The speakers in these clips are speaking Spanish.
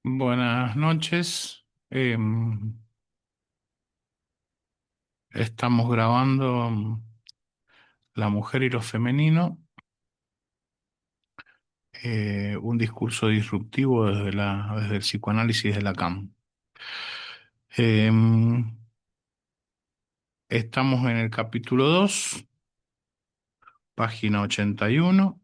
Buenas noches. Estamos grabando La mujer y lo femenino, un discurso disruptivo desde el psicoanálisis de Lacan. Em, Estamos en el capítulo 2, página 81,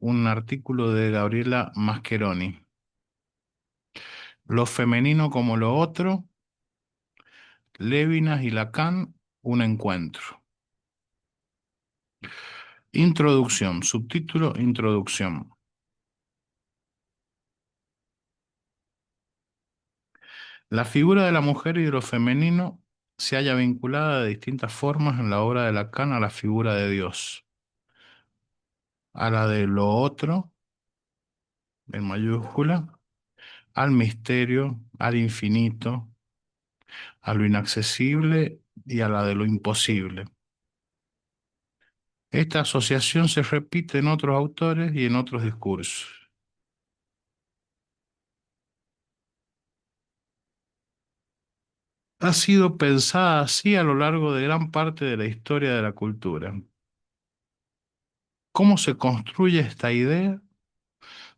un artículo de Gabriela Mascheroni. Lo femenino como lo otro, Lévinas y Lacan, un encuentro. Introducción, subtítulo, Introducción. La figura de la mujer y de lo femenino se halla vinculada de distintas formas en la obra de Lacan a la figura de Dios, a la de lo otro, en mayúscula, al misterio, al infinito, a lo inaccesible y a la de lo imposible. Esta asociación se repite en otros autores y en otros discursos. Ha sido pensada así a lo largo de gran parte de la historia de la cultura. ¿Cómo se construye esta idea?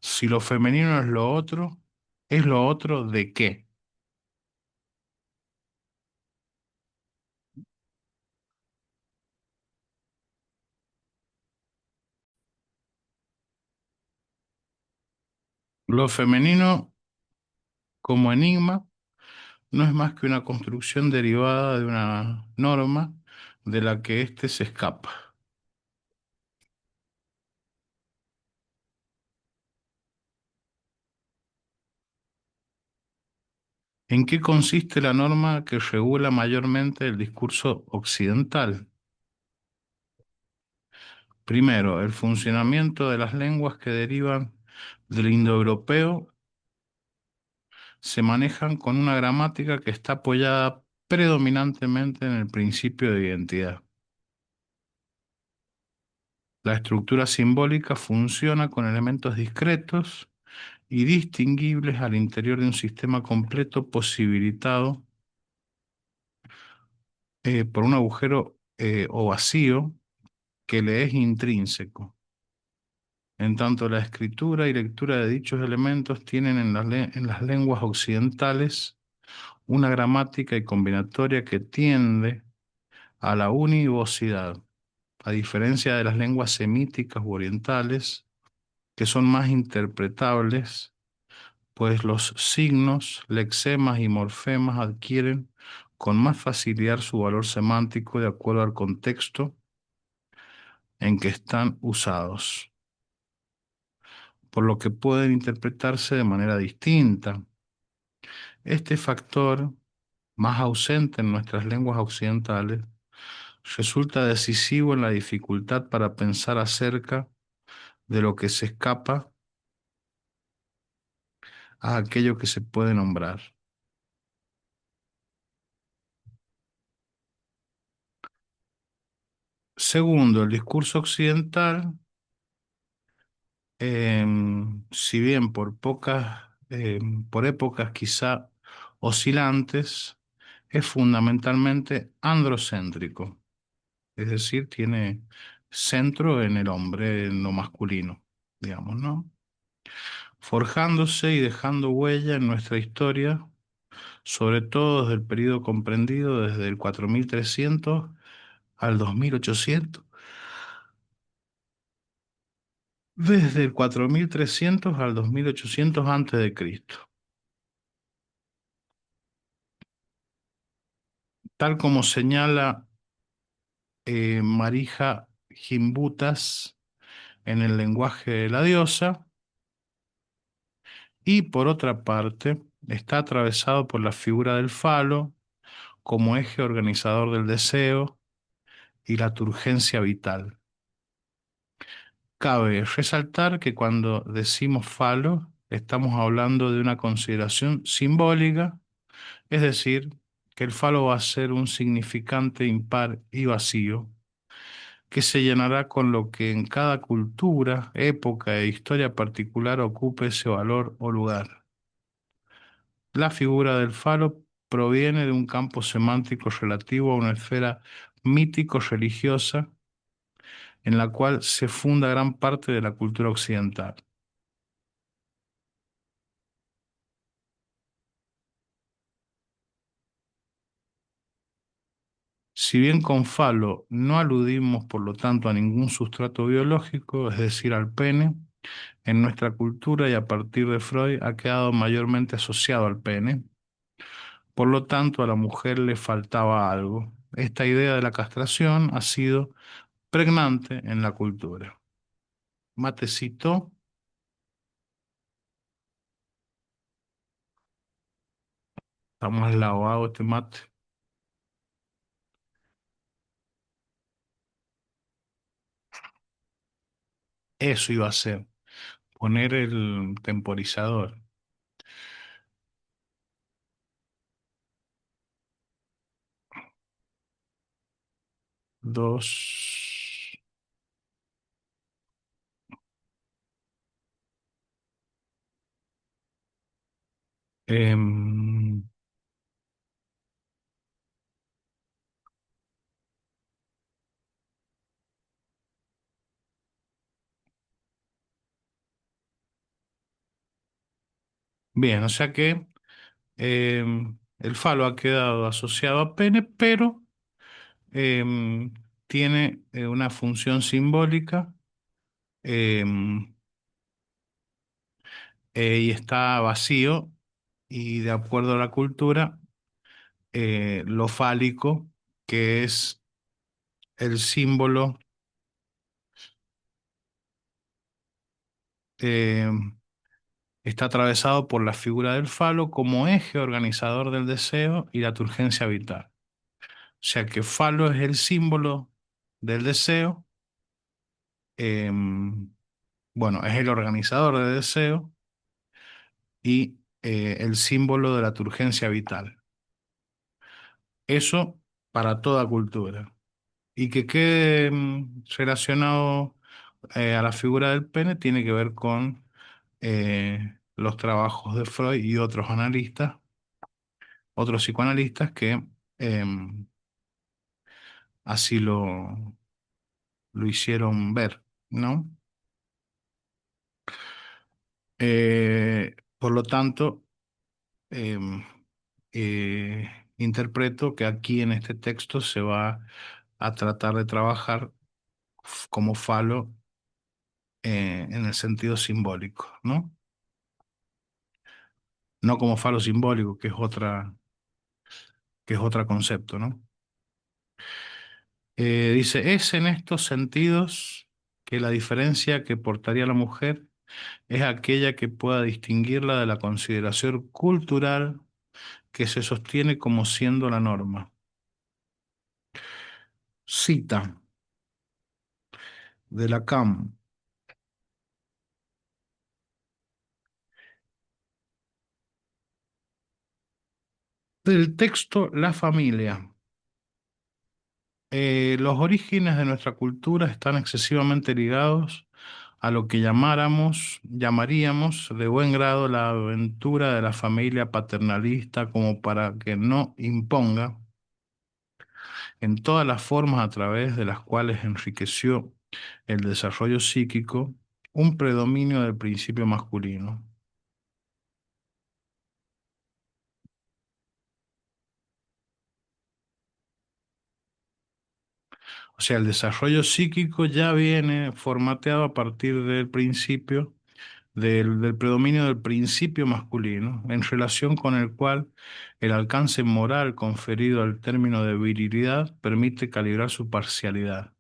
Si lo femenino ¿es lo otro de qué? Lo femenino como enigma no es más que una construcción derivada de una norma de la que éste se escapa. ¿En qué consiste la norma que regula mayormente el discurso occidental? Primero, el funcionamiento de las lenguas que derivan del indoeuropeo se manejan con una gramática que está apoyada predominantemente en el principio de identidad. La estructura simbólica funciona con elementos discretos y distinguibles al interior de un sistema completo posibilitado por un agujero o vacío que le es intrínseco. En tanto, la escritura y lectura de dichos elementos tienen en las lenguas occidentales una gramática y combinatoria que tiende a la univocidad, a diferencia de las lenguas semíticas u orientales, que son más interpretables, pues los signos, lexemas y morfemas adquieren con más facilidad su valor semántico de acuerdo al contexto en que están usados, por lo que pueden interpretarse de manera distinta. Este factor, más ausente en nuestras lenguas occidentales, resulta decisivo en la dificultad para pensar acerca de lo que se escapa a aquello que se puede nombrar. Segundo, el discurso occidental, si bien por épocas quizá oscilantes, es fundamentalmente androcéntrico, es decir, tiene centro en el hombre, en lo masculino, digamos, ¿no? Forjándose y dejando huella en nuestra historia, sobre todo desde el periodo comprendido desde el 4300 al 2800, desde el 4300 al 2800 antes de Cristo. Tal como señala Marija Gimbutas en el lenguaje de la diosa, y por otra parte está atravesado por la figura del falo como eje organizador del deseo y la turgencia vital. Cabe resaltar que cuando decimos falo, estamos hablando de una consideración simbólica, es decir, que el falo va a ser un significante impar y vacío, que se llenará con lo que en cada cultura, época e historia particular ocupe ese valor o lugar. La figura del falo proviene de un campo semántico relativo a una esfera mítico-religiosa en la cual se funda gran parte de la cultura occidental. Si bien con falo no aludimos, por lo tanto, a ningún sustrato biológico, es decir, al pene, en nuestra cultura y a partir de Freud ha quedado mayormente asociado al pene. Por lo tanto, a la mujer le faltaba algo. Esta idea de la castración ha sido pregnante en la cultura. Matecito, está más lavado este mate. Eso iba a ser, poner el temporizador. Dos. Em, bien, o sea que el falo ha quedado asociado a pene, pero tiene una función simbólica em, y está vacío y de acuerdo a la cultura, lo fálico, que es el símbolo, em, está atravesado por la figura del falo como eje organizador del deseo y la turgencia vital. O sea que falo es el símbolo del deseo, bueno, es el organizador de deseo y el símbolo de la turgencia vital. Eso para toda cultura. Y que quede relacionado a la figura del pene tiene que ver con los trabajos de Freud y otros analistas, otros psicoanalistas que así lo hicieron ver, ¿no? Por lo tanto, em, interpreto que aquí en este texto se va a tratar de trabajar como falo en el sentido simbólico, ¿no? No como falo simbólico, que es otro concepto, ¿no? Dice, es en estos sentidos que la diferencia que portaría la mujer es aquella que pueda distinguirla de la consideración cultural que se sostiene como siendo la norma. Cita de Lacan. Del texto La familia. Los orígenes de nuestra cultura están excesivamente ligados a lo que llamaríamos de buen grado la aventura de la familia paternalista como para que no imponga en todas las formas a través de las cuales enriqueció el desarrollo psíquico un predominio del principio masculino. O sea, el desarrollo psíquico ya viene formateado a partir del principio, del predominio del principio masculino, en relación con el cual el alcance moral conferido al término de virilidad permite calibrar su parcialidad.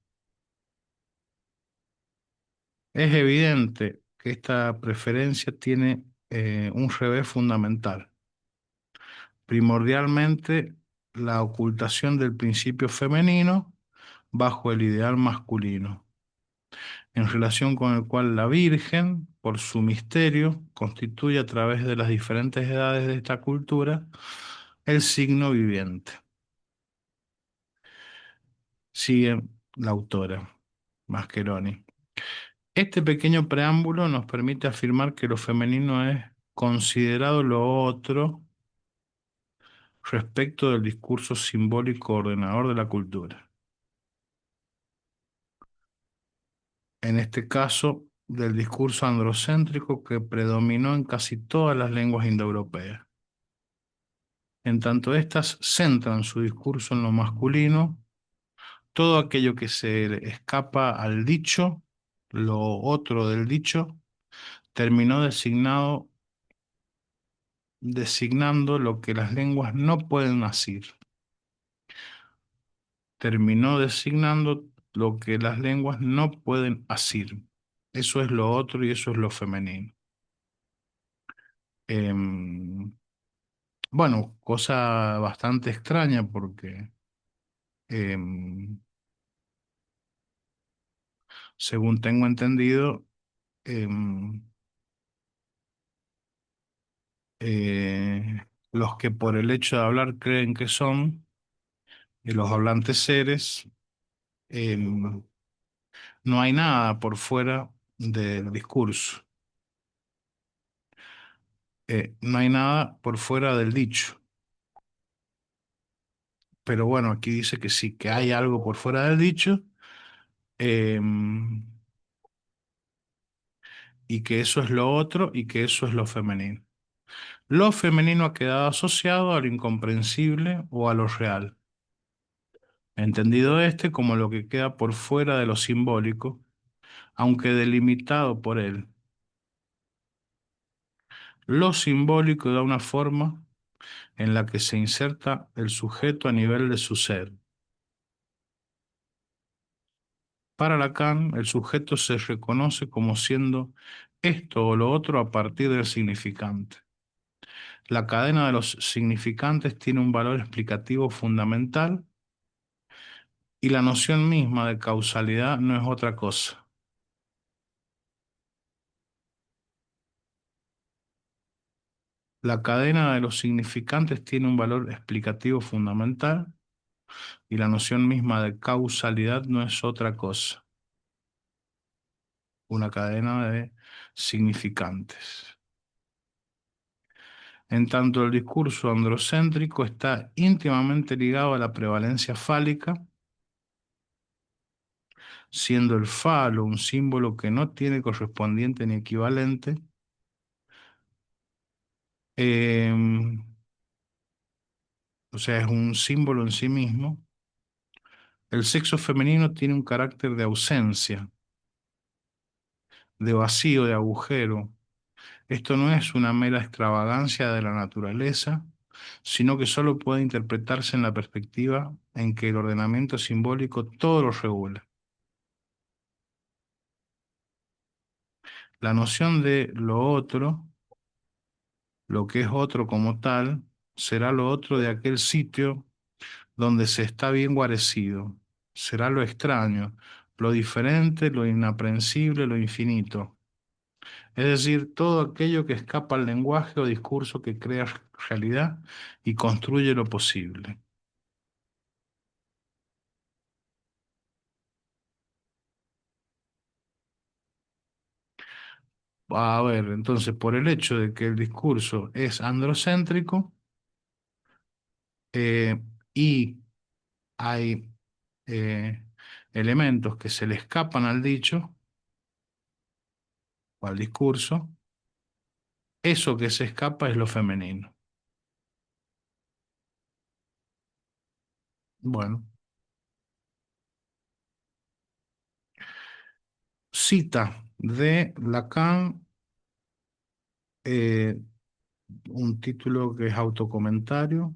Es evidente que esta preferencia tiene un revés fundamental, primordialmente la ocultación del principio femenino bajo el ideal masculino, en relación con el cual la Virgen, por su misterio, constituye a través de las diferentes edades de esta cultura el signo viviente. Sigue la autora. Mascheroni. Este pequeño preámbulo nos permite afirmar que lo femenino es considerado lo otro respecto del discurso simbólico ordenador de la cultura. En este caso, del discurso androcéntrico que predominó en casi todas las lenguas indoeuropeas. En tanto éstas centran su discurso en lo masculino, todo aquello que se le escapa al dicho, lo otro del dicho, terminó designando lo que las lenguas no pueden asir. Terminó designando lo que las lenguas no pueden asir. Eso es lo otro y eso es lo femenino. Em, bueno, cosa bastante extraña porque, em, según tengo entendido, em, los que por el hecho de hablar creen que son los hablantes seres, em, no hay nada por fuera del discurso, no hay nada por fuera del dicho. Pero bueno, aquí dice que sí, que hay algo por fuera del dicho, em, y que eso es lo otro y que eso es lo femenino. Lo femenino ha quedado asociado a lo incomprensible o a lo real, entendido este como lo que queda por fuera de lo simbólico, aunque delimitado por él. Lo simbólico da una forma en la que se inserta el sujeto a nivel de su ser. Para Lacan, el sujeto se reconoce como siendo esto o lo otro a partir del significante. La cadena de los significantes tiene un valor explicativo fundamental y la noción misma de causalidad no es otra cosa. La cadena de los significantes tiene un valor explicativo fundamental y la noción misma de causalidad no es otra cosa. Una cadena de significantes. En tanto, el discurso androcéntrico está íntimamente ligado a la prevalencia fálica, siendo el falo un símbolo que no tiene correspondiente ni equivalente. em, o sea, es un símbolo en sí mismo. El sexo femenino tiene un carácter de ausencia, de vacío, de agujero. Esto no es una mera extravagancia de la naturaleza, sino que solo puede interpretarse en la perspectiva en que el ordenamiento simbólico todo lo regula. La noción de lo otro, lo que es otro como tal, será lo otro de aquel sitio donde se está bien guarecido. Será lo extraño, lo diferente, lo inaprensible, lo infinito. Es decir, todo aquello que escapa al lenguaje o discurso que crea realidad y construye lo posible. A ver, entonces, por el hecho de que el discurso es androcéntrico, eh, y hay eh, elementos que se le escapan al dicho o al discurso, eso que se escapa es lo femenino. Bueno, cita de Lacan, eh, un título que es autocomentario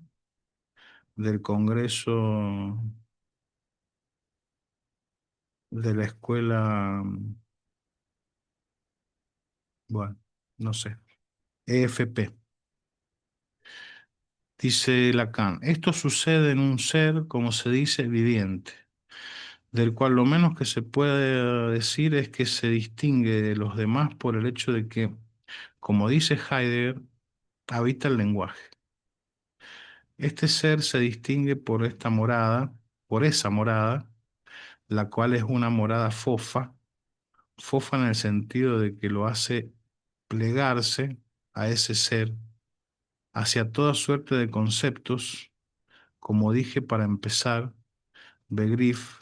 del Congreso de la Escuela, bueno, no sé, EFP. Dice Lacan, esto sucede en un ser, como se dice, viviente, del cual lo menos que se puede decir es que se distingue de los demás por el hecho de que, como dice Heidegger, habita el lenguaje. Este ser se distingue por esta morada, por esa morada, la cual es una morada fofa, fofa en el sentido de que lo hace plegarse a ese ser hacia toda suerte de conceptos, como dije para empezar, Begriff,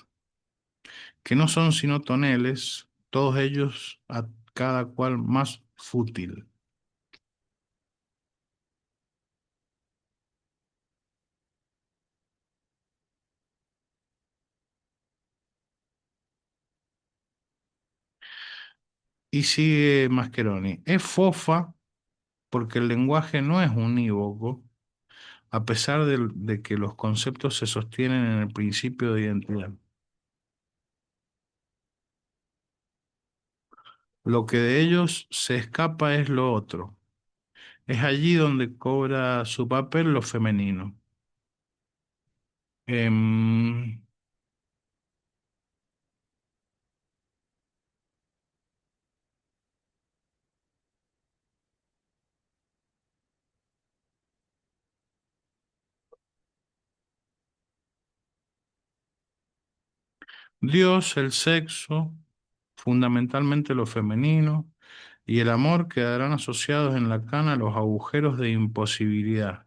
que no son sino toneles, todos ellos a cada cual más fútil. Y sigue Mascheroni, es fofa porque el lenguaje no es unívoco, a pesar de que los conceptos se sostienen en el principio de identidad. Lo que de ellos se escapa es lo otro. Es allí donde cobra su papel lo femenino. Em, Dios, el sexo, fundamentalmente lo femenino, y el amor quedarán asociados en Lacan a los agujeros de imposibilidad.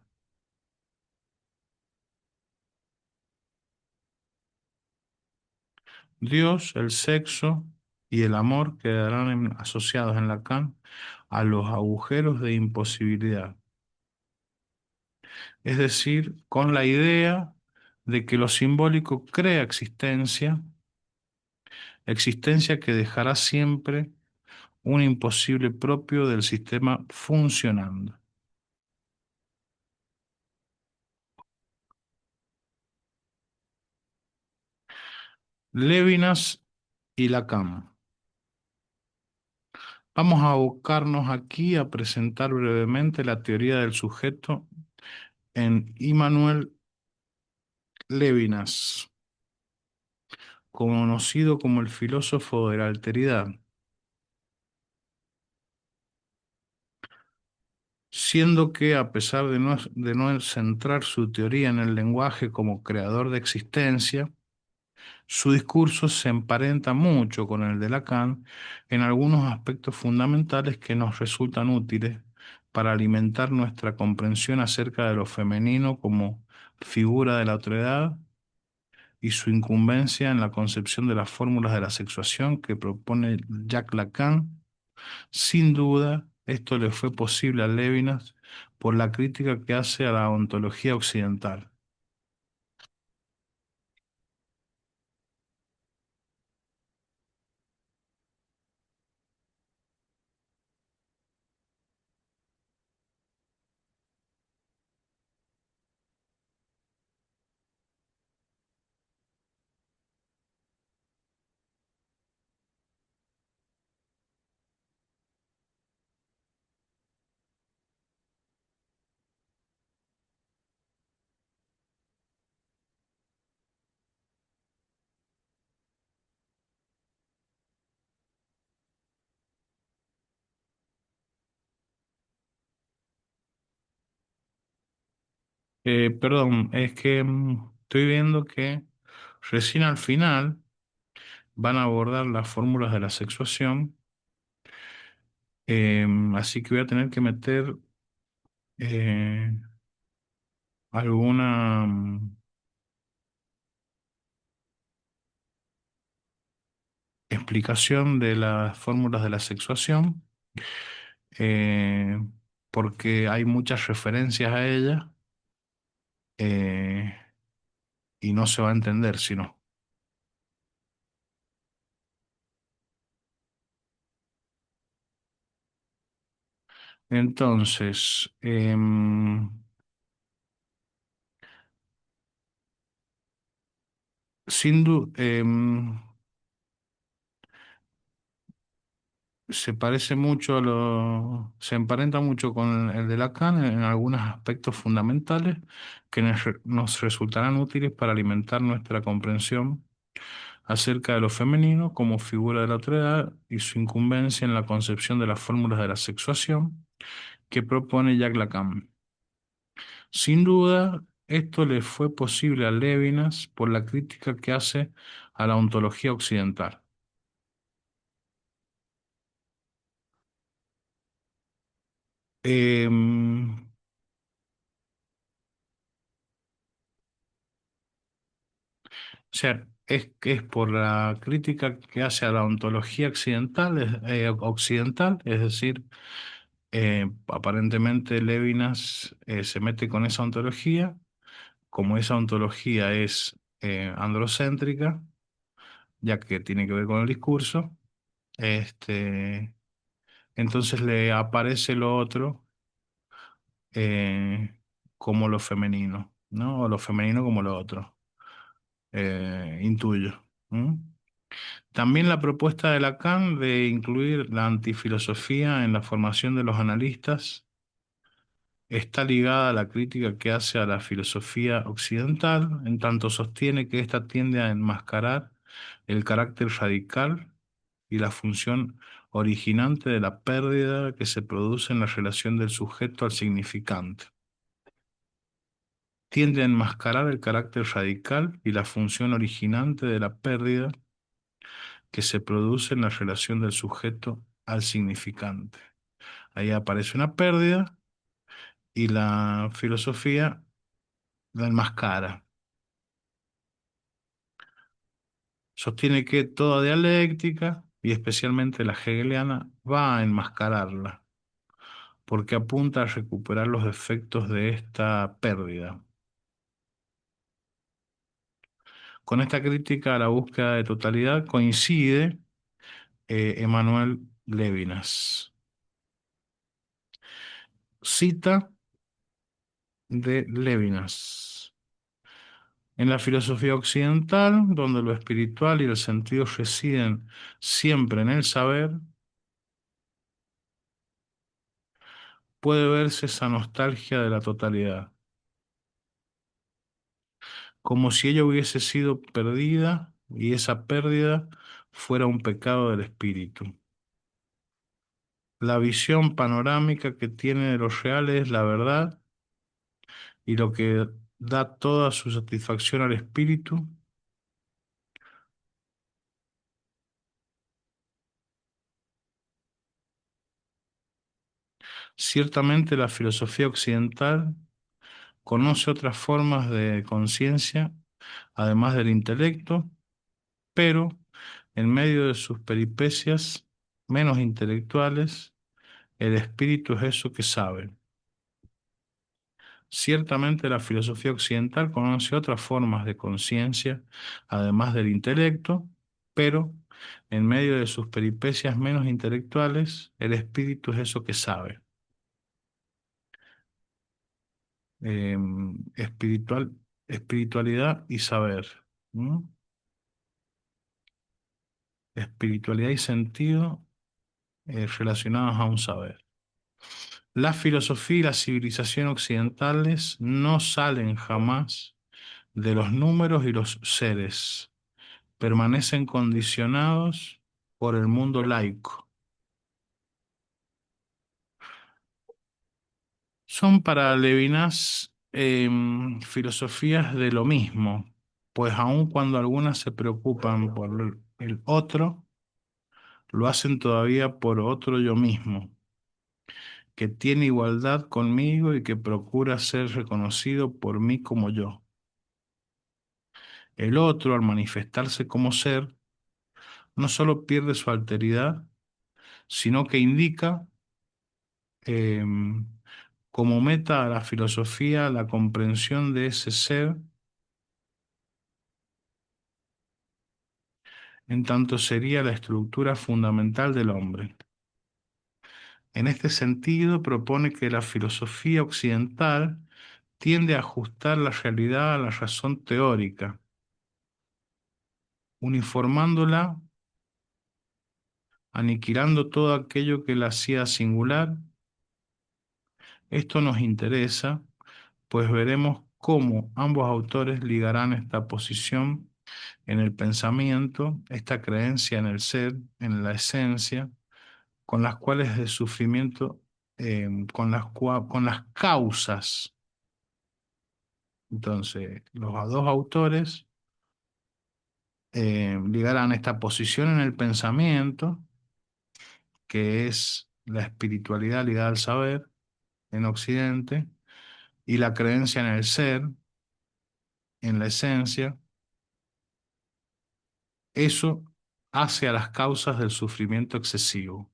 Dios, el sexo y el amor quedarán asociados en Lacan a los agujeros de imposibilidad. Es decir, con la idea de que lo simbólico crea existencia, existencia que dejará siempre un imposible propio del sistema funcionando. Levinas y Lacan. Vamos a abocarnos aquí a presentar brevemente la teoría del sujeto en Immanuel Levinas, conocido como el filósofo de la alteridad, siendo que a pesar de no centrar su teoría en el lenguaje como creador de existencia, su discurso se emparenta mucho con el de Lacan en algunos aspectos fundamentales que nos resultan útiles para alimentar nuestra comprensión acerca de lo femenino como figura de la otredad y su incumbencia en la concepción de las fórmulas de la sexuación que propone Jacques Lacan. Sin duda, esto le fue posible a Levinas por la crítica que hace a la ontología occidental. Perdón, es que estoy viendo que recién al final van a abordar las fórmulas de la sexuación, así que voy a tener que meter eh, alguna explicación de las fórmulas de la sexuación, eh, porque hay muchas referencias a ella eh, y no se va a entender si no. Entonces, sin duda, se parece mucho se emparenta mucho con el de Lacan en algunos aspectos fundamentales que nos resultarán útiles para alimentar nuestra comprensión acerca de lo femenino como figura de la autoridad y su incumbencia en la concepción de las fórmulas de la sexuación que propone Jacques Lacan. Sin duda, Esto le fue posible a Lévinas por la crítica que hace a la ontología occidental. Em, o sea, es que es por la crítica que hace a la ontología occidental, occidental, es decir, aparentemente Lévinas se mete con esa ontología, como esa ontología es androcéntrica, ya que tiene que ver con el discurso, este, entonces le aparece lo otro eh, como lo femenino, ¿no? O lo femenino como lo otro, intuyo. ¿M? También la propuesta de Lacan de incluir la antifilosofía en la formación de los analistas está ligada a la crítica que hace a la filosofía occidental, en tanto sostiene que ésta tiende a enmascarar el carácter radical y la función originante de la pérdida que se produce en la relación del sujeto al significante. Tiende a enmascarar el carácter radical y la función originante de la pérdida que se produce en la relación del sujeto al significante. Ahí aparece una pérdida y la filosofía la enmascara. Sostiene que toda dialéctica, y especialmente la hegeliana, va a enmascararla, porque apunta a recuperar los efectos de esta pérdida. Con esta crítica a la búsqueda de totalidad coincide Emmanuel Levinas. Cita de Levinas. En la filosofía occidental, donde lo espiritual y el sentido residen siempre en el saber, puede verse esa nostalgia de la totalidad, como si ella hubiese sido perdida y esa pérdida fuera un pecado del espíritu. La visión panorámica que tiene de lo real es la verdad y lo que da toda su satisfacción al espíritu. Ciertamente la filosofía occidental conoce otras formas de conciencia, además del intelecto, pero en medio de sus peripecias menos intelectuales, el espíritu es eso que sabe. Ciertamente la filosofía occidental conoce otras formas de conciencia, además del intelecto, pero en medio de sus peripecias menos intelectuales, el espíritu es eso que sabe. Espiritual, espiritualidad y saber. ¿M? Espiritualidad y sentido relacionados a un saber. La filosofía y la civilización occidentales no salen jamás de los números y los seres, permanecen condicionados por el mundo laico. Son para Levinas filosofías de lo mismo, pues aun cuando algunas se preocupan por el otro, lo hacen todavía por otro yo mismo, que tiene igualdad conmigo y que procura ser reconocido por mí como yo. El otro, al manifestarse como ser, no solo pierde su alteridad, sino que indica em, como meta a la filosofía la comprensión de ese ser, en tanto sería la estructura fundamental del hombre. En este sentido, propone que la filosofía occidental tiende a ajustar la realidad a la razón teórica, uniformándola, aniquilando todo aquello que la hacía singular. Esto nos interesa, pues veremos cómo ambos autores ligarán esta posición en el pensamiento, esta creencia en el ser, en la esencia, con las cuales el sufrimiento, con las causas Entonces, los dos autores ligarán esta posición en el pensamiento, que es la espiritualidad ligada al saber en Occidente, y la creencia en el ser, en la esencia, eso hace a las causas del sufrimiento excesivo.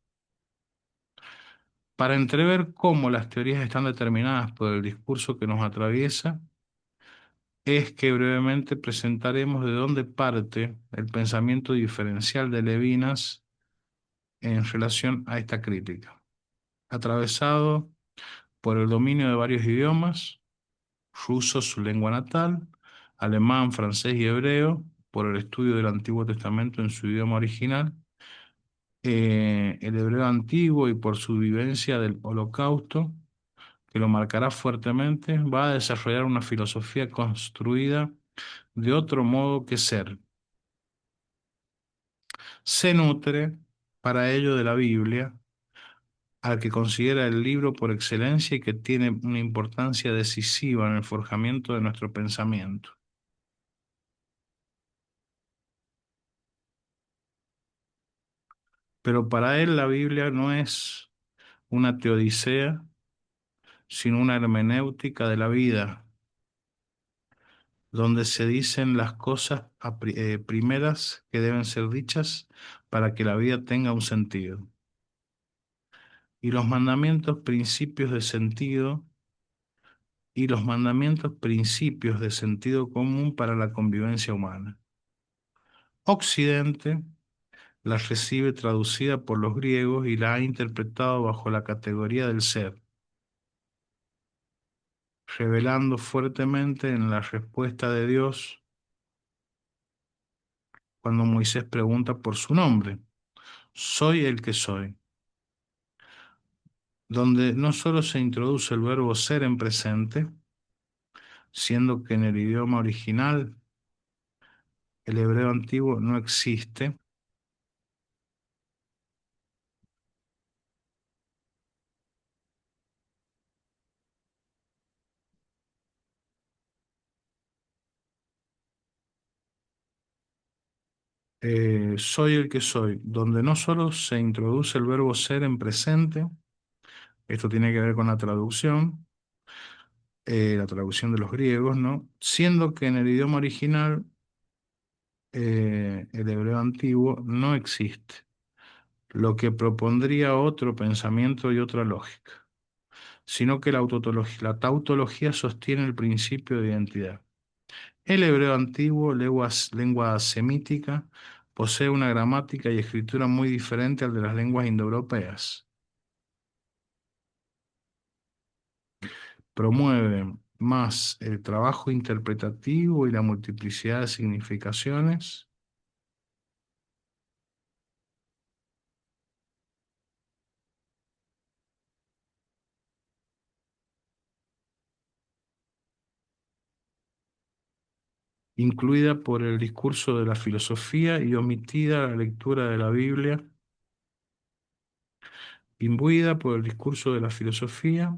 Para entrever cómo las teorías están determinadas por el discurso que nos atraviesa, es que brevemente presentaremos de dónde parte el pensamiento diferencial de Levinas en relación a esta crítica. Atravesado por el dominio de varios idiomas, ruso, su lengua natal, alemán, francés y hebreo, por el estudio del Antiguo Testamento en su idioma original, el hebreo antiguo y por su vivencia del Holocausto, que lo marcará fuertemente, va a desarrollar una filosofía construida de otro modo que ser. Se nutre para ello de la Biblia, al que considera el libro por excelencia y que tiene una importancia decisiva en el forjamiento de nuestro pensamiento. Pero para él la Biblia no es una teodicea, sino una hermenéutica de la vida, donde se dicen las cosas primeras que deben ser dichas para que la vida tenga un sentido. Y los mandamientos, principios de sentido, y los mandamientos, principios de sentido común para la convivencia humana. Occidente la recibe traducida por los griegos y la ha interpretado bajo la categoría del ser, revelando fuertemente en la respuesta de Dios cuando Moisés pregunta por su nombre, soy el que soy, donde no solo se introduce el verbo ser en presente, siendo que en el idioma original, el hebreo antiguo, no existe. Soy el que soy, donde no solo se introduce el verbo ser en presente, esto tiene que ver con la traducción de los griegos, ¿no? Siendo que en el idioma original, el hebreo antiguo, no existe, lo que propondría otro pensamiento y otra lógica, sino que la tautología sostiene el principio de identidad. El hebreo antiguo, lengua semítica, posee una gramática y escritura muy diferente al de las lenguas indoeuropeas. Promueve más el trabajo interpretativo y la multiplicidad de significaciones, incluida por el discurso de la filosofía y omitida la lectura de la Biblia, imbuida por el discurso de la filosofía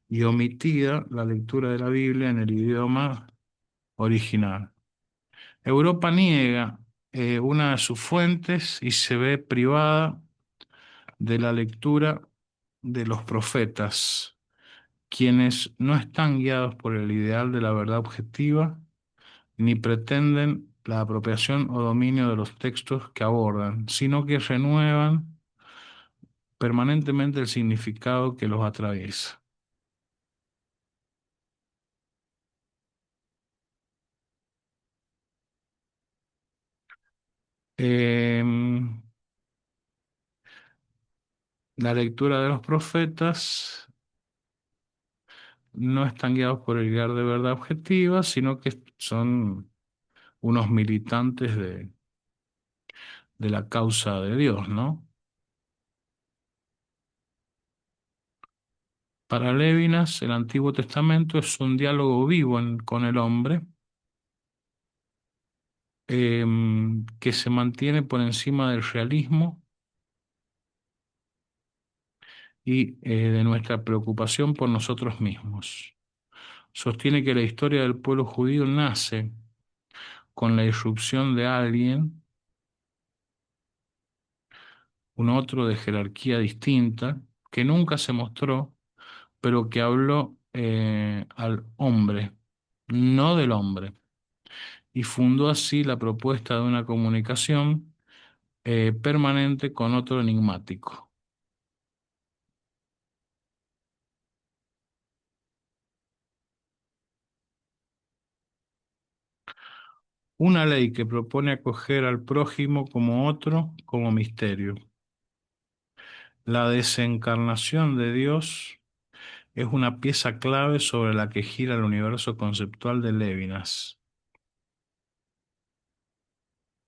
y omitida la lectura de la Biblia en el idioma original. Europa niega una de sus fuentes y se ve privada de la lectura de los profetas, quienes no están guiados por el ideal de la verdad objetiva, ni pretenden la apropiación o dominio de los textos que abordan, sino que renuevan permanentemente el significado que los atraviesa. Em, la lectura de los profetas no están guiados por el ideal de verdad objetiva, sino que son unos militantes de la causa de Dios, ¿no? Para Lévinas, el Antiguo Testamento es un diálogo vivo con el hombre, que se mantiene por encima del realismo y de nuestra preocupación por nosotros mismos. Sostiene que la historia del pueblo judío nace con la irrupción de alguien, un otro de jerarquía distinta, que nunca se mostró, pero que habló al hombre, no del hombre, y fundó así la propuesta de una comunicación permanente con otro enigmático. Una ley que propone acoger al prójimo como otro, como misterio. La desencarnación de Dios es una pieza clave sobre la que gira el universo conceptual de Lévinas.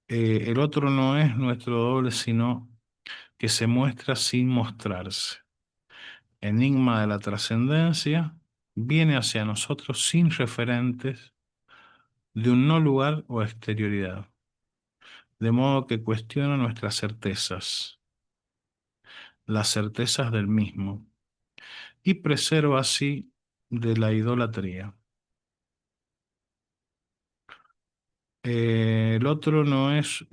El otro no es nuestro doble, sino que se muestra sin mostrarse. Enigma de la trascendencia, viene hacia nosotros sin referentes de un no lugar o exterioridad, de modo que cuestiona nuestras certezas, las certezas del mismo, y preserva así de la idolatría. El otro no es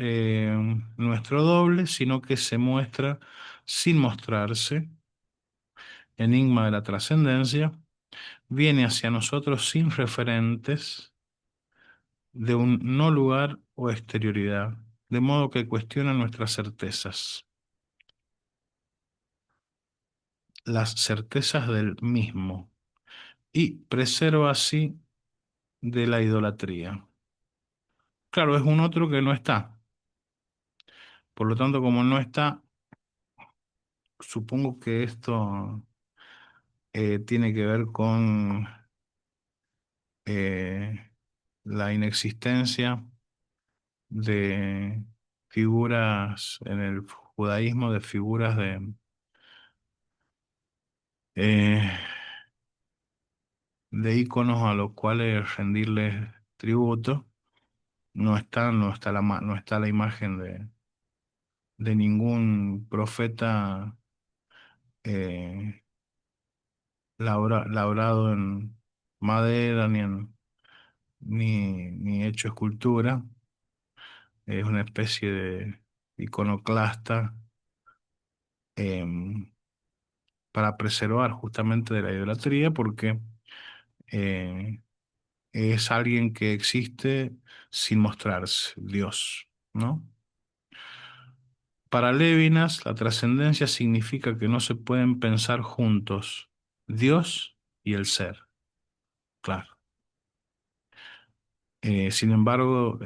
nuestro doble, sino que se muestra sin mostrarse, enigma de la trascendencia, viene hacia nosotros sin referentes de un no lugar o exterioridad, de modo que cuestiona nuestras certezas, las certezas del mismo, y preserva así de la idolatría. Claro, es un otro que no está. Por lo tanto, como no está, supongo que esto tiene que ver con eh, la inexistencia de figuras en el judaísmo, de figuras eh, de íconos a los cuales rendirles tributo. No está la imagen de ningún profeta eh, labrado en madera ni hecho escultura. Es una especie de iconoclasta em, para preservar justamente de la idolatría, porque eh, es alguien que existe sin mostrarse, Dios, ¿no? Para Lévinas, la trascendencia significa que no se pueden pensar juntos Dios y el ser, claro. Sin embargo,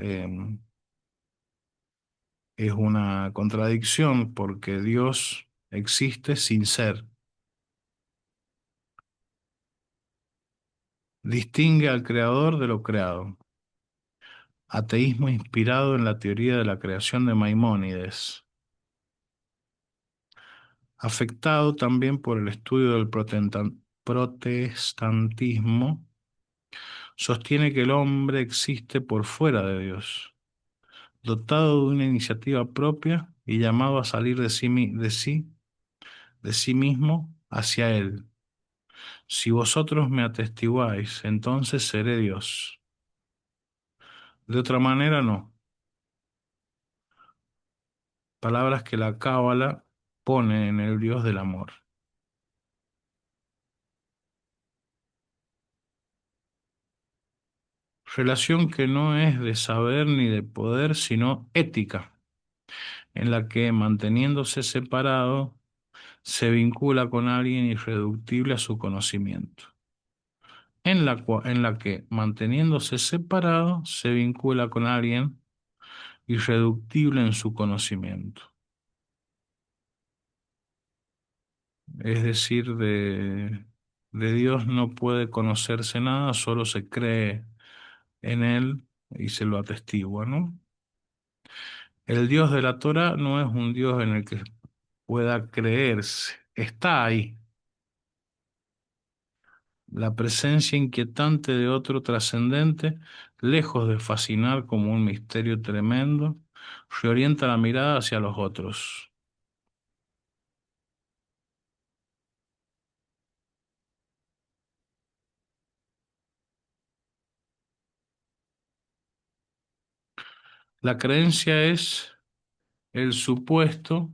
es una contradicción porque Dios existe sin ser. Distingue al creador de lo creado. Ateísmo inspirado en la teoría de la creación de Maimónides. Afectado también por el estudio del protestantismo, sostiene que el hombre existe por fuera de Dios, dotado de una iniciativa propia y llamado a salir de sí mismo hacia Él. Si vosotros me atestiguáis, entonces seré Dios. De otra manera, no. Palabras que la Cábala pone en el Dios del amor. Relación que no es de saber ni de poder, sino ética, en la que, manteniéndose separado, se vincula con alguien irreductible a su conocimiento. En la que, manteniéndose separado, se vincula con alguien irreductible en su conocimiento. Es decir, de Dios no puede conocerse nada, solo se cree en Él y se lo atestigua, ¿no? El Dios de la Torá no es un Dios en el que pueda creerse, está ahí. La presencia inquietante de otro trascendente, lejos de fascinar como un misterio tremendo, reorienta la mirada hacia los otros. La creencia es el supuesto,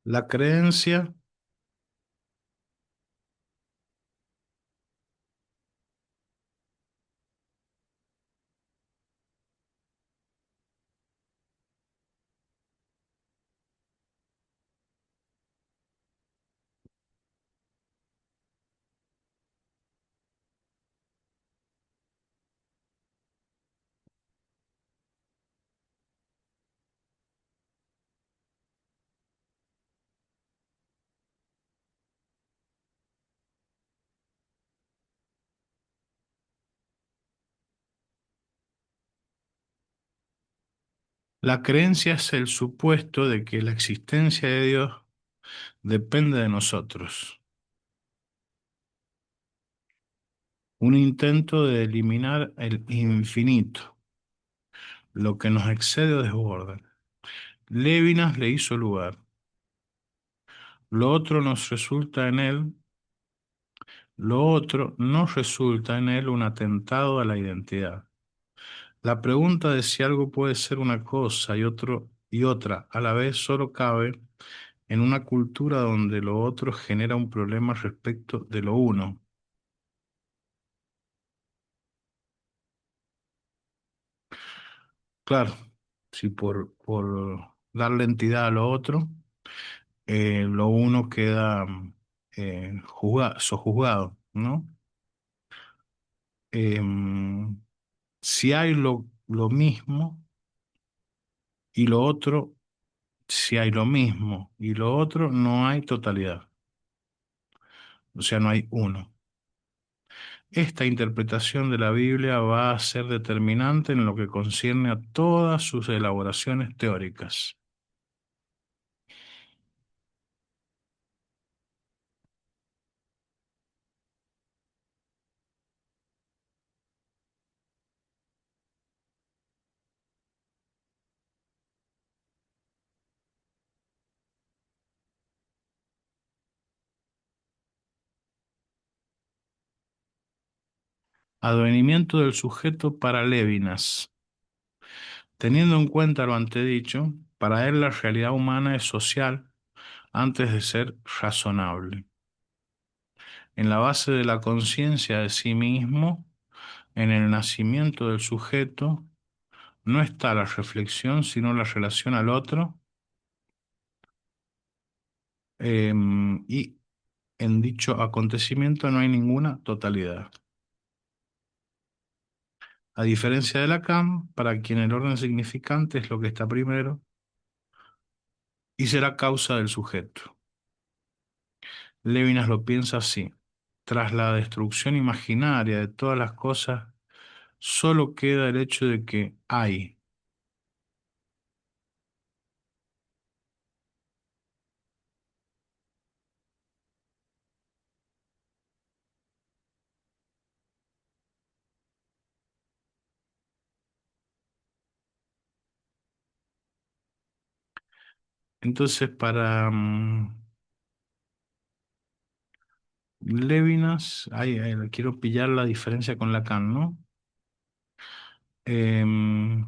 la creencia, la creencia es el supuesto de que la existencia de Dios depende de nosotros. Un intento de eliminar el infinito, lo que nos excede o desborda. Lévinas le hizo lugar. Lo otro nos resulta en él, lo otro no resulta en él un atentado a la identidad. La pregunta de si algo puede ser una cosa y otra a la vez solo cabe en una cultura donde lo otro genera un problema respecto de lo uno. Claro, si por darle entidad a lo otro, lo uno queda sojuzgado, ¿no? Em, si hay lo mismo y lo otro, si hay lo mismo y lo otro, no hay totalidad, o sea, no hay uno. Esta interpretación de la Biblia va a ser determinante en lo que concierne a todas sus elaboraciones teóricas. Advenimiento del sujeto para Lévinas. Teniendo en cuenta lo antedicho, para él la realidad humana es social antes de ser razonable. En la base de la conciencia de sí mismo, en el nacimiento del sujeto, no está la reflexión, sino la relación al otro, y en dicho acontecimiento no hay ninguna totalidad. A diferencia de Lacan, para quien el orden significante es lo que está primero y será causa del sujeto. Levinas lo piensa así. Tras la destrucción imaginaria de todas las cosas, solo queda el hecho de que hay. Entonces, para Levinas, quiero pillar la diferencia con Lacan, ¿no? Em,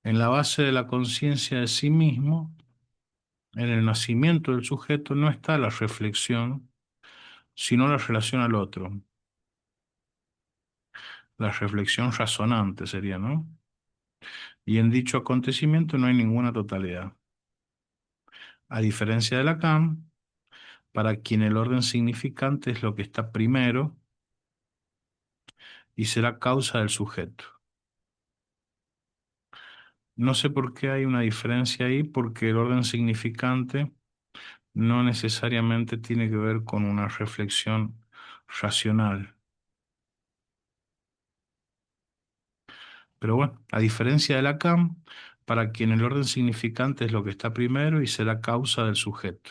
en la base de la conciencia de sí mismo, en el nacimiento del sujeto, no está la reflexión, sino la relación al otro. La reflexión razonante sería, ¿no? Y en dicho acontecimiento no hay ninguna totalidad. A diferencia de Lacan, para quien el orden significante es lo que está primero y será causa del sujeto. No sé por qué hay una diferencia ahí, porque el orden significante no necesariamente tiene que ver con una reflexión racional. Pero bueno, a diferencia de Lacan, para quien el orden significante es lo que está primero y será causa del sujeto.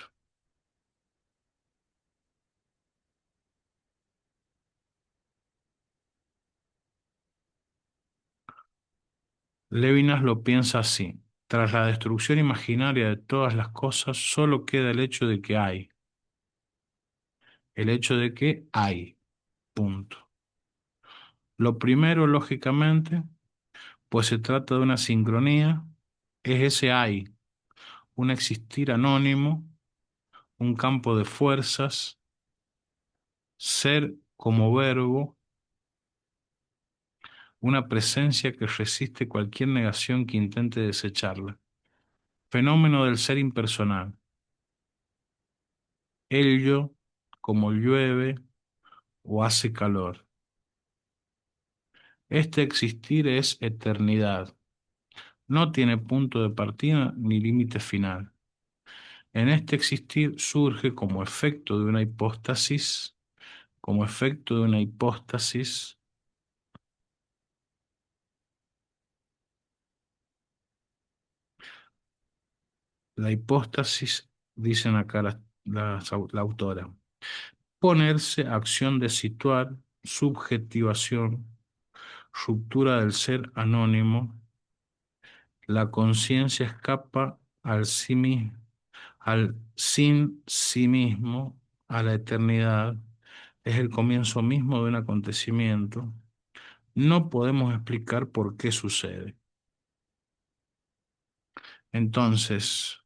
Levinas lo piensa así. Tras la destrucción imaginaria de todas las cosas, solo queda el hecho de que hay. El hecho de que hay. Punto. Lo primero, lógicamente, pues se trata de una sincronía, es ese hay, un existir anónimo, un campo de fuerzas, ser como verbo, una presencia que resiste cualquier negación que intente desecharla. Fenómeno del ser impersonal. El yo, como llueve o hace calor. Este existir es eternidad. No tiene punto de partida ni límite final. En este existir surge como efecto de una hipóstasis, la hipóstasis, dicen acá la autora, ponerse, acción de situar, subjetivación, ruptura del ser anónimo, la conciencia escapa al sí mismo, al sin sí mismo, a la eternidad, es el comienzo mismo de un acontecimiento. No podemos explicar por qué sucede. Entonces,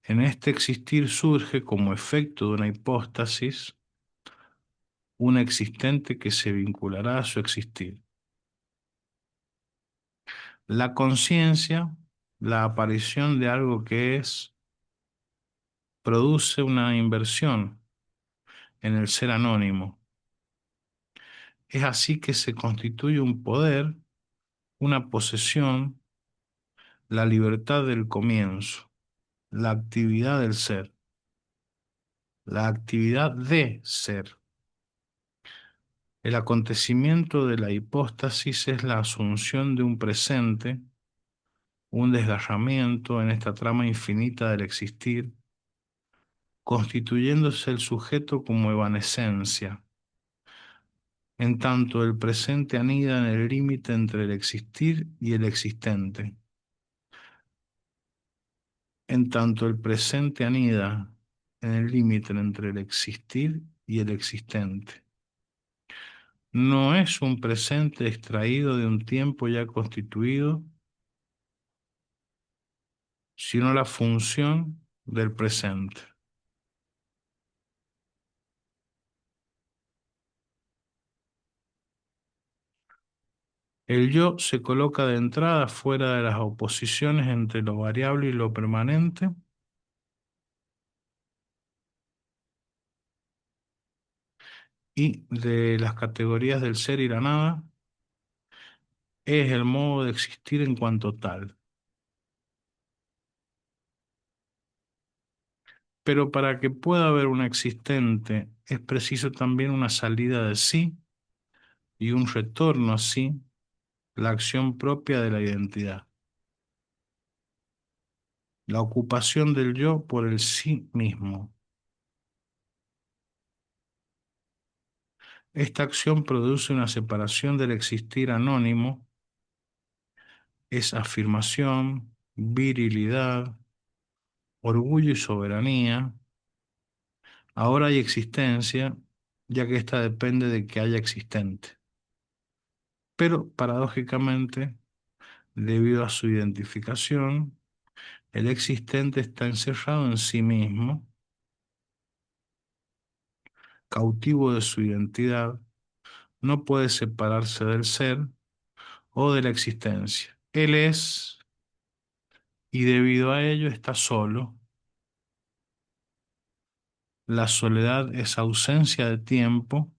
en este existir surge como efecto de una hipóstasis un existente que se vinculará a su existir. La conciencia, la aparición de algo que es, produce una inversión en el ser anónimo. Es así que se constituye un poder, una posesión, la libertad del comienzo, la actividad del ser, la actividad de ser. El acontecimiento de la hipóstasis es la asunción de un presente, un desgarramiento en esta trama infinita del existir, constituyéndose el sujeto como evanescencia, en tanto el presente anida en el límite entre el existir y el existente, en tanto el presente anida en el límite entre el existir y el existente. No es un presente extraído de un tiempo ya constituido, sino la función del presente. El yo se coloca de entrada fuera de las oposiciones entre lo variable y lo permanente, y de las categorías del ser y la nada, es el modo de existir en cuanto tal. Pero para que pueda haber un existente, es preciso también una salida de sí y un retorno a sí, la acción propia de la identidad, la ocupación del yo por el sí mismo. Esta acción produce una separación del existir anónimo, es afirmación, virilidad, orgullo y soberanía. Ahora hay existencia, ya que ésta depende de que haya existente. Pero, paradójicamente, debido a su identificación, el existente está encerrado en sí mismo, cautivo de su identidad, no puede separarse del ser o de la existencia. Él es, y debido a ello está solo. La soledad es ausencia de tiempo.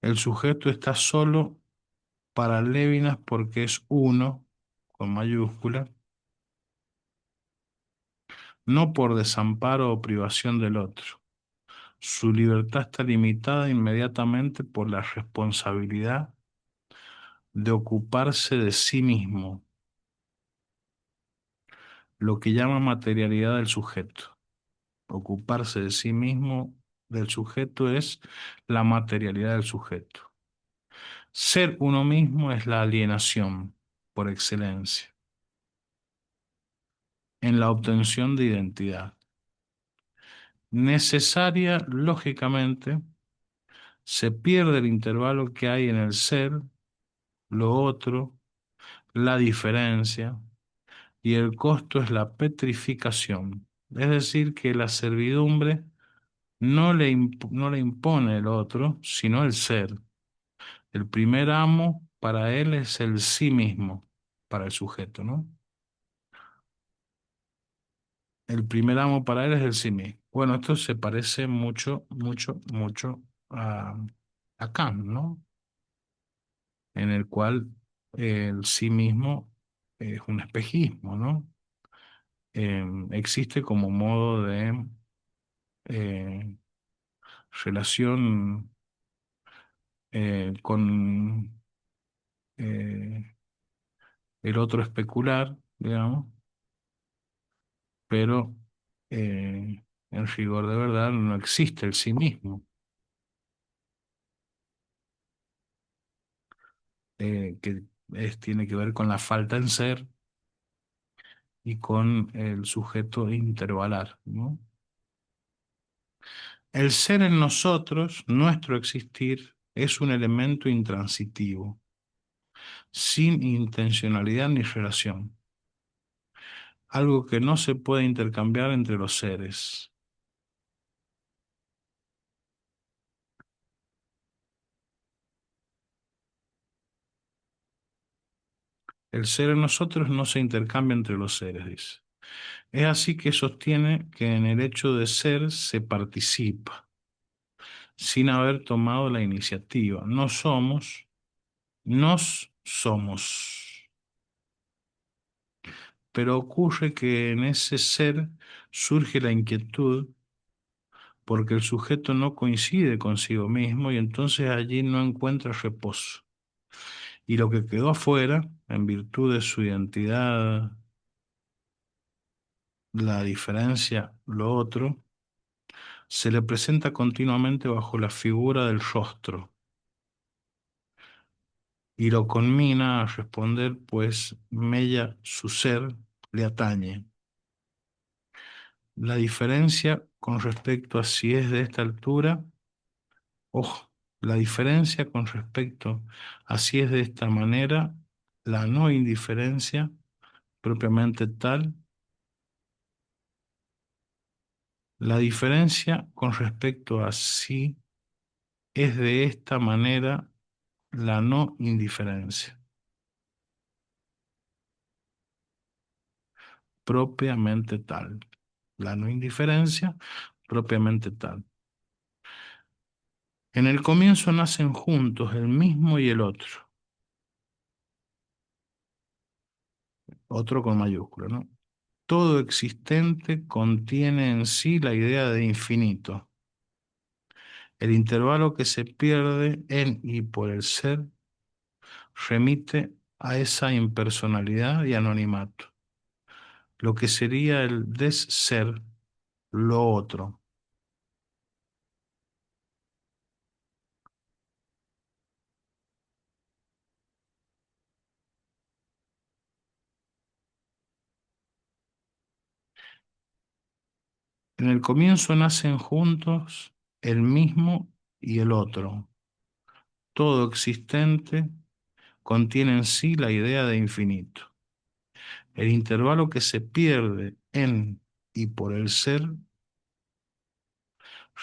El sujeto está solo para Lévinas porque es uno, con mayúscula, no por desamparo o privación del otro. Su libertad está limitada inmediatamente por la responsabilidad de ocuparse de sí mismo, lo que llama materialidad del sujeto. Ocuparse de sí mismo, del sujeto, es la materialidad del sujeto. Ser uno mismo es la alienación por excelencia, en la obtención de identidad. Necesaria, lógicamente, se pierde el intervalo que hay en el ser, lo otro, la diferencia, y el costo es la petrificación. Es decir, que la servidumbre no le impone el otro, sino el ser. El primer amo para él es el sí mismo, para el sujeto, ¿no? El primer amo para él es el sí mismo. Bueno, esto se parece mucho, mucho, mucho a Kant, ¿no? En el cual el sí mismo es un espejismo, ¿no? Existe como modo de eh, relación con eh, el otro especular, digamos, pero en rigor de verdad no existe el sí mismo, que tiene que ver con la falta en ser y con el sujeto intervalar, ¿no? El ser en nosotros, nuestro existir, es un elemento intransitivo, sin intencionalidad ni relación, algo que no se puede intercambiar entre los seres. El ser en nosotros no se intercambia entre los seres, dice. Es así que sostiene que en el hecho de ser se participa, sin haber tomado la iniciativa. No somos, nos somos. Pero ocurre que en ese ser surge la inquietud porque el sujeto no coincide consigo mismo y entonces allí no encuentra reposo. Y lo que quedó afuera, en virtud de su identidad, la diferencia, lo otro, se le presenta continuamente bajo la figura del rostro y lo conmina a responder, pues mella su ser le atañe. La diferencia con respecto a si es de esta altura, ojo, la diferencia con respecto a si es de esta manera, la no indiferencia propiamente tal, la diferencia con respecto a si es de esta manera, la no indiferencia propiamente tal, la no indiferencia propiamente tal. En el comienzo nacen juntos el mismo y el otro, otro con mayúscula, ¿no? Todo existente contiene en sí la idea de infinito. El intervalo que se pierde en y por el ser remite a esa impersonalidad y anonimato, lo que sería el desser, lo otro. En el comienzo nacen juntos el mismo y el otro. Todo existente contiene en sí la idea de infinito. El intervalo que se pierde en y por el ser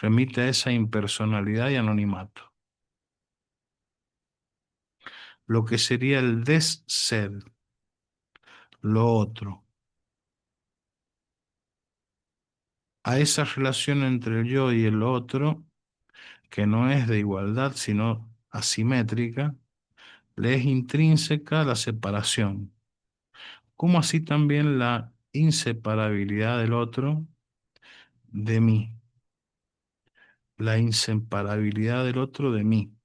remite a esa impersonalidad y anonimato, lo que sería el desser, lo otro, a esa relación entre el yo y el otro, que no es de igualdad, sino asimétrica, le es intrínseca la separación, como así también la inseparabilidad del otro de mí, la inseparabilidad del otro de mí.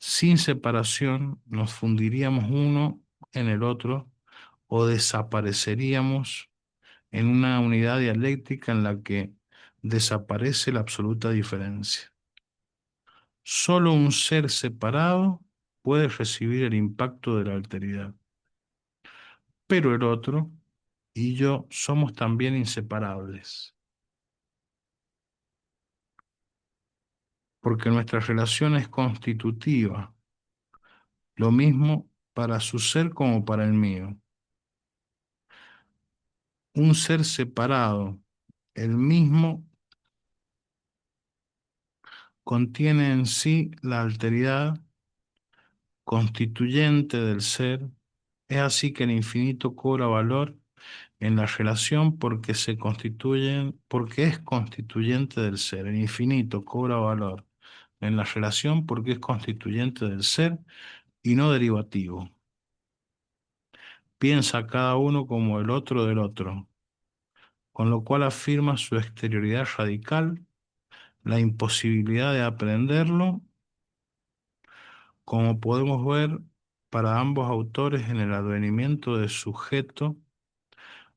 Sin separación nos fundiríamos uno en el otro o desapareceríamos en una unidad dialéctica en la que desaparece la absoluta diferencia. Solo un ser separado puede recibir el impacto de la alteridad, pero el otro y yo somos también inseparables, porque nuestra relación es constitutiva, lo mismo para su ser como para el mío. Un ser separado, el mismo, contiene en sí la alteridad constituyente del ser. Es así que el infinito cobra valor en la relación porque se constituyen, porque es constituyente del ser. El infinito cobra valor en la relación porque es constituyente del ser y no derivativo. Piensa cada uno como el otro del otro, con lo cual afirma su exterioridad radical, la imposibilidad de aprenderlo, como podemos ver para ambos autores en el advenimiento de sujeto.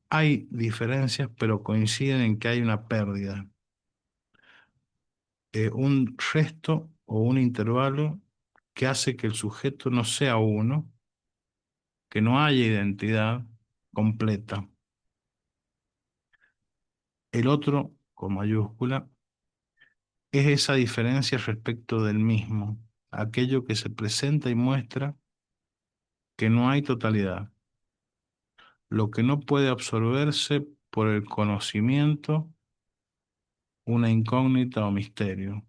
Hay diferencias, pero coinciden en que hay una pérdida, un resto o un intervalo que hace que el sujeto no sea uno, que no haya identidad completa. El otro, con mayúscula, es esa diferencia respecto del mismo, aquello que se presenta y muestra que no hay totalidad, lo que no puede absorberse por el conocimiento, una incógnita o misterio.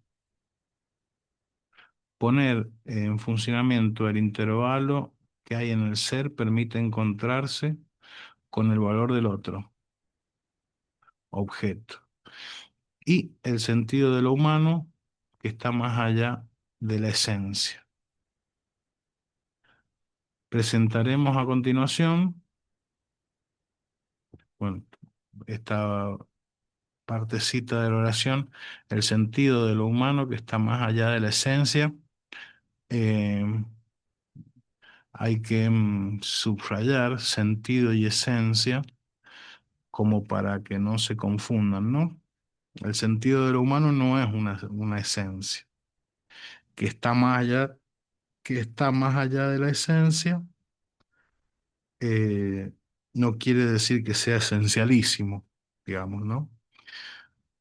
Poner en funcionamiento el intervalo que hay en el ser permite encontrarse con el valor del otro, objeto, y el sentido de lo humano que está más allá de la esencia. Presentaremos a continuación, bueno, esta partecita de la oración, el sentido de lo humano que está más allá de la esencia. Eh, Hay que subrayar sentido y esencia como para que no se confundan, ¿no? El sentido de lo humano no es una esencia, que está más allá, que está más allá de la esencia, eh, no quiere decir que sea esencialísimo, digamos, ¿no?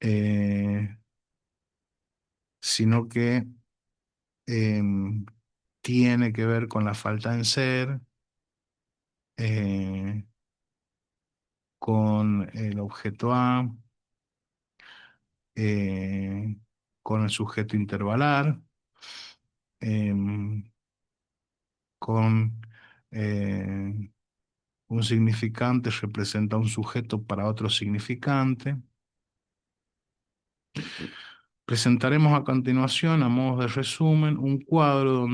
Eh, Sino que em, tiene que ver con la falta en ser, eh, con el objeto A, eh, con el sujeto intervalar, em, con un significante representa un sujeto para otro significante. Presentaremos a continuación, a modo de resumen, un cuadro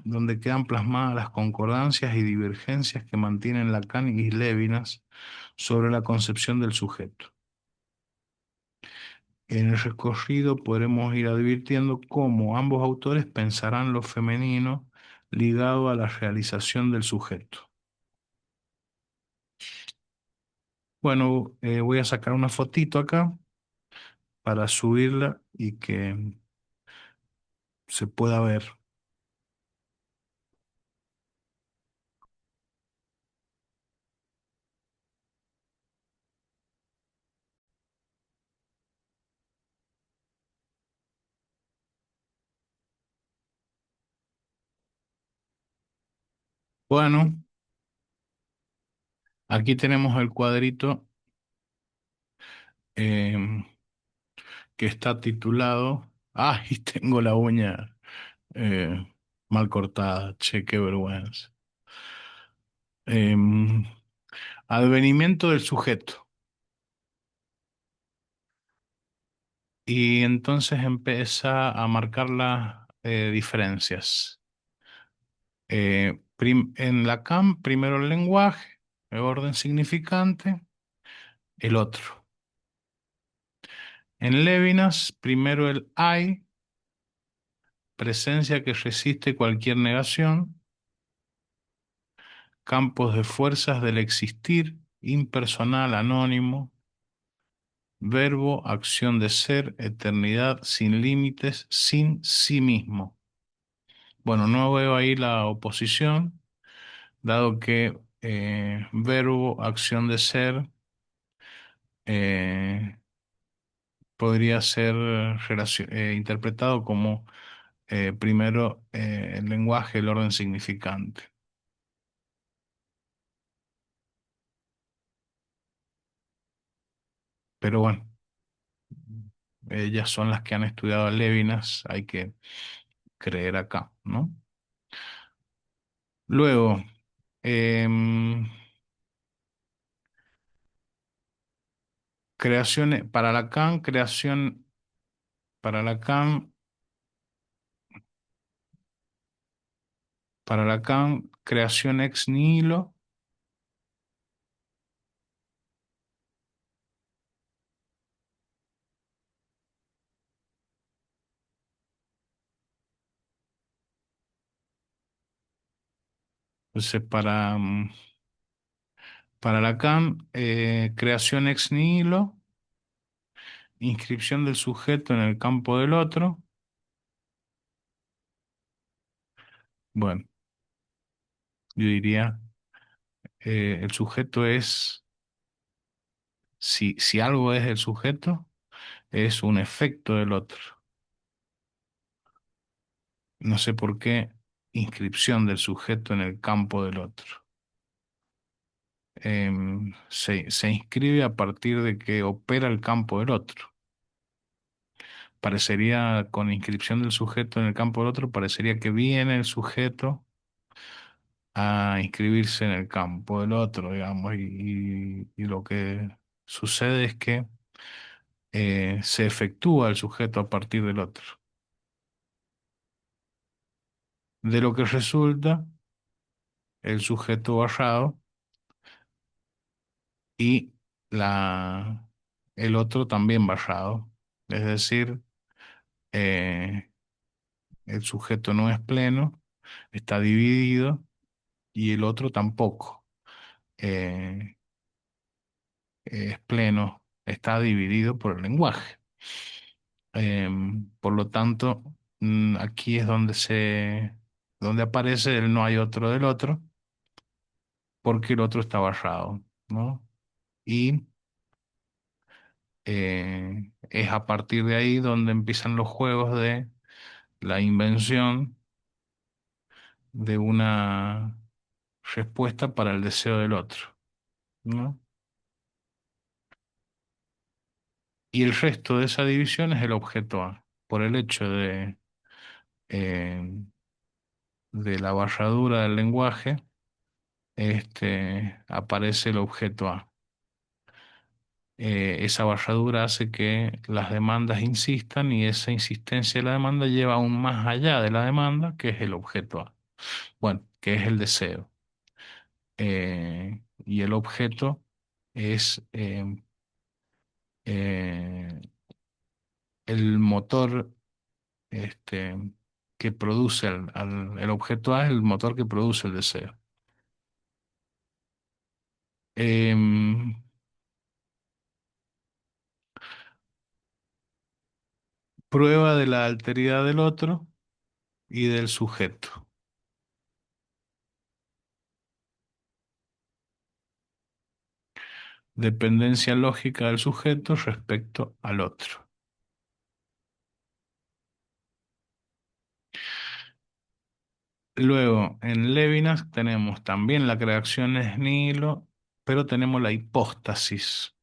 donde quedan plasmadas las concordancias y divergencias que mantienen Lacan y Lévinas sobre la concepción del sujeto. En el recorrido podremos ir advirtiendo cómo ambos autores pensarán lo femenino ligado a la realización del sujeto. Bueno, voy a sacar una fotito acá para subirla y que se pueda ver. Bueno, aquí tenemos el cuadrito em, que está titulado. ¡Ay! Tengo la uña eh, mal cortada. Che, qué vergüenza. Em, Advenimiento del sujeto. Y entonces empieza a marcar las diferencias. En Lacan, primero el lenguaje, el orden significante, el otro. En Levinas, primero el I, presencia que resiste cualquier negación, campos de fuerzas del existir, impersonal, anónimo, verbo, acción de ser, eternidad, sin límites, sin sí mismo. Bueno, no veo ahí la oposición, dado que verbo, acción de ser, eh, podría ser interpretado como primero el lenguaje, el orden significante. Pero bueno, ellas son las que han estudiado a Lévinas, hay que creer acá, ¿no? Luego, em, creaciones, para Lacan, para Lacan, creación ex nihilo, entonces para Lacan, creación ex nihilo, inscripción del sujeto en el campo del otro. Bueno, yo diría, el sujeto es, si algo es el sujeto, es un efecto del otro. No sé por qué inscripción del sujeto en el campo del otro. Se inscribe a partir de que opera el campo del otro. Parecería, con inscripción del sujeto en el campo del otro, parecería que viene el sujeto a inscribirse en el campo del otro, digamos, y lo que sucede es que se efectúa el sujeto a partir del otro. De lo que resulta el sujeto barrado y la, el otro también barrado. Es decir, eh, el sujeto no es pleno, está dividido y el otro tampoco eh, es pleno, está dividido por el lenguaje. Por lo tanto, aquí es donde aparece el no hay otro del otro, porque el otro está barrado, ¿no? Y es a partir de ahí donde empiezan los juegos de la invención de una respuesta para el deseo del otro, ¿no? Y el resto de esa división es el objeto A, por el hecho eh, de la barradura del lenguaje, aparece el objeto A. Esa barradura hace que las demandas insistan y esa insistencia de la demanda lleva aún más allá de la demanda, que es el objeto A. Bueno, que es el deseo. Y el objeto es eh, el motor este, que produce el objeto A, es el motor que produce el deseo. Em, Prueba de la alteridad del otro y del sujeto. Dependencia lógica del sujeto respecto al otro. Luego, en Levinas tenemos también la creación es nihilo, pero tenemos la hipóstasis.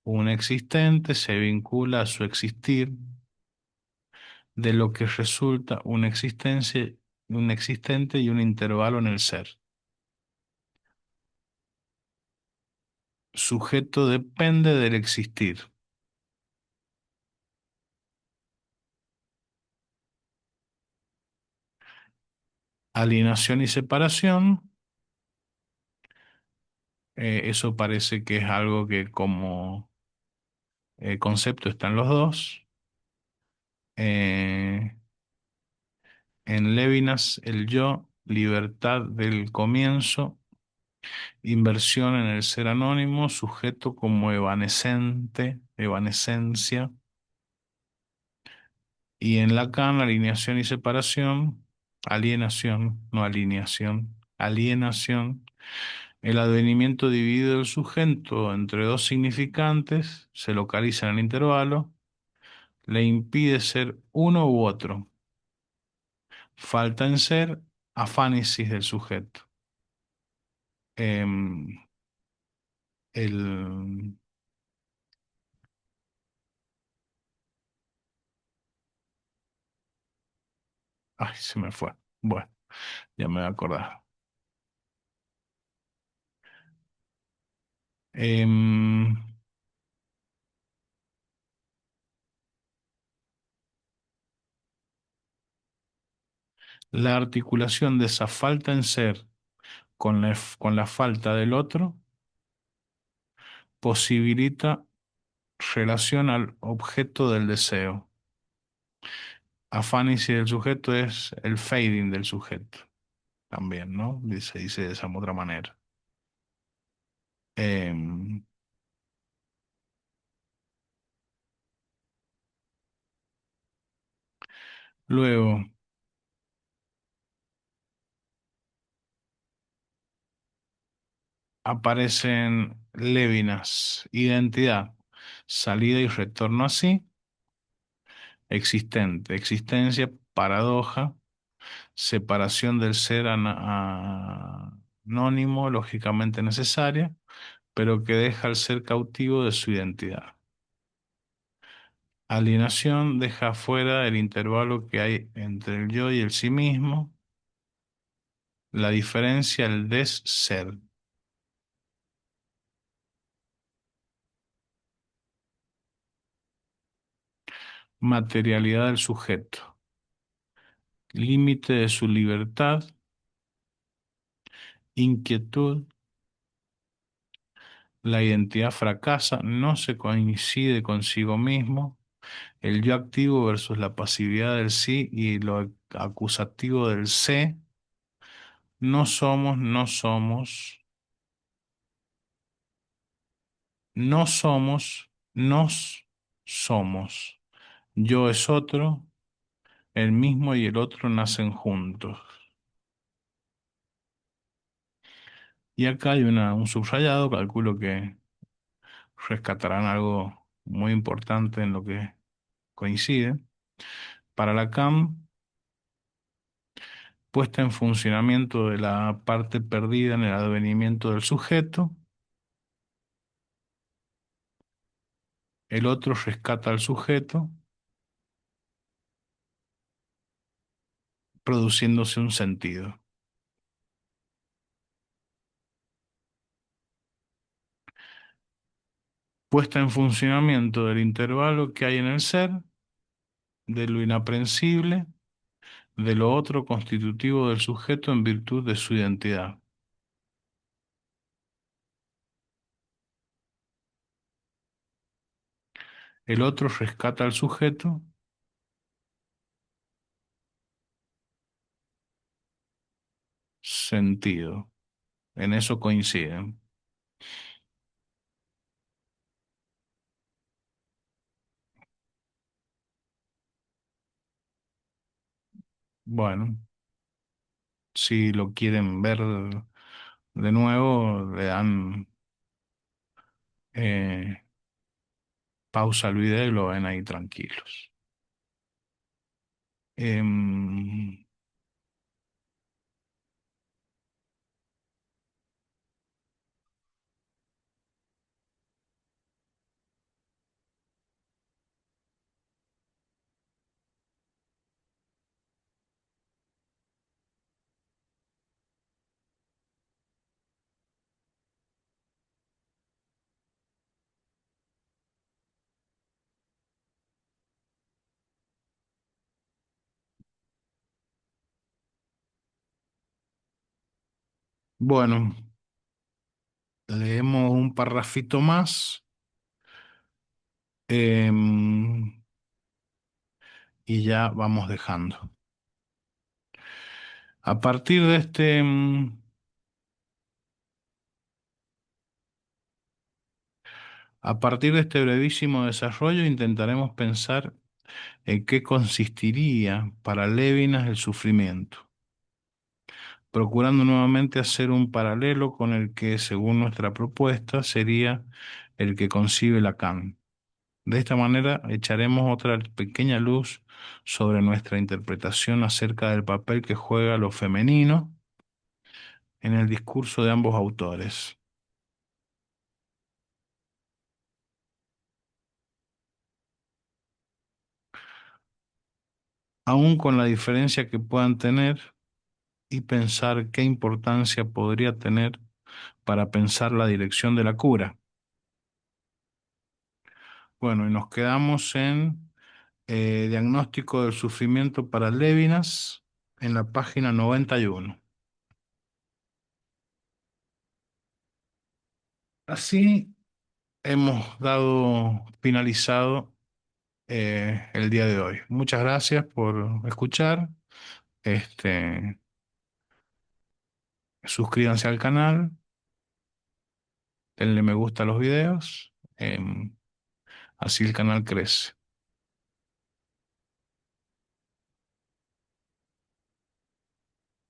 Un existente se vincula a su existir, de lo que resulta una existencia, un existente y un intervalo en el ser. Sujeto depende del existir. Alienación y separación, eso parece que es algo que como concepto están los dos. Eh, En Lévinas, el yo, libertad del comienzo, inversión en el ser anónimo, sujeto como evanescente, evanescencia. Y en Lacan, alineación y separación, alienación, no alineación, alienación. El advenimiento dividido del sujeto entre dos significantes, se localiza en el intervalo, le impide ser uno u otro. Falta en ser, afánesis del sujeto. Em, el, ay, se me fue. Bueno, ya me voy a acordar. Em, la articulación de esa falta en ser con la falta del otro posibilita relación al objeto del deseo. Afánesis del sujeto es el fading del sujeto, también, ¿no? Se dice de esa otra manera. Em, luego aparecen Lévinas, identidad, salida y retorno así, existente, existencia, paradoja, separación del ser anónimo, lógicamente necesaria, pero que deja al ser cautivo de su identidad. Alienación deja fuera el intervalo que hay entre el yo y el sí mismo, la diferencia, el des-ser. Materialidad del sujeto, límite de su libertad, inquietud, la identidad fracasa, no se coincide consigo mismo, el yo activo versus la pasividad del sí y lo acusativo del sé, no somos, no somos, no somos, nos somos. Yo es otro, el mismo y el otro nacen juntos. Y acá hay un subrayado, calculo que rescatarán algo muy importante en lo que coincide. Para Lacan, puesta en funcionamiento de la parte perdida en el advenimiento del sujeto, el otro rescata al sujeto, produciéndose un sentido. Puesta en funcionamiento del intervalo que hay en el ser, de lo inaprehensible, de lo otro constitutivo del sujeto en virtud de su identidad. El otro rescata al sujeto, sentido. En eso coinciden. Bueno, si lo quieren ver de nuevo, le dan eh, pausa al video y lo ven ahí tranquilos. Em, bueno, leemos un parrafito más em, y ya vamos dejando. A partir de a partir de este brevísimo desarrollo, intentaremos pensar en qué consistiría para Lévinas el sufrimiento, procurando nuevamente hacer un paralelo con el que, según nuestra propuesta, sería el que concibe Lacan. De esta manera, echaremos otra pequeña luz sobre nuestra interpretación acerca del papel que juega lo femenino en el discurso de ambos autores. Aun con la diferencia que puedan tener, y pensar qué importancia podría tener para pensar la dirección de la cura. Bueno, y nos quedamos en diagnóstico del sufrimiento para Lévinas en la página 91. Así hemos dado finalizado el día de hoy. Muchas gracias por escuchar. Este, suscríbanse al canal, denle me gusta a los videos, así el canal crece.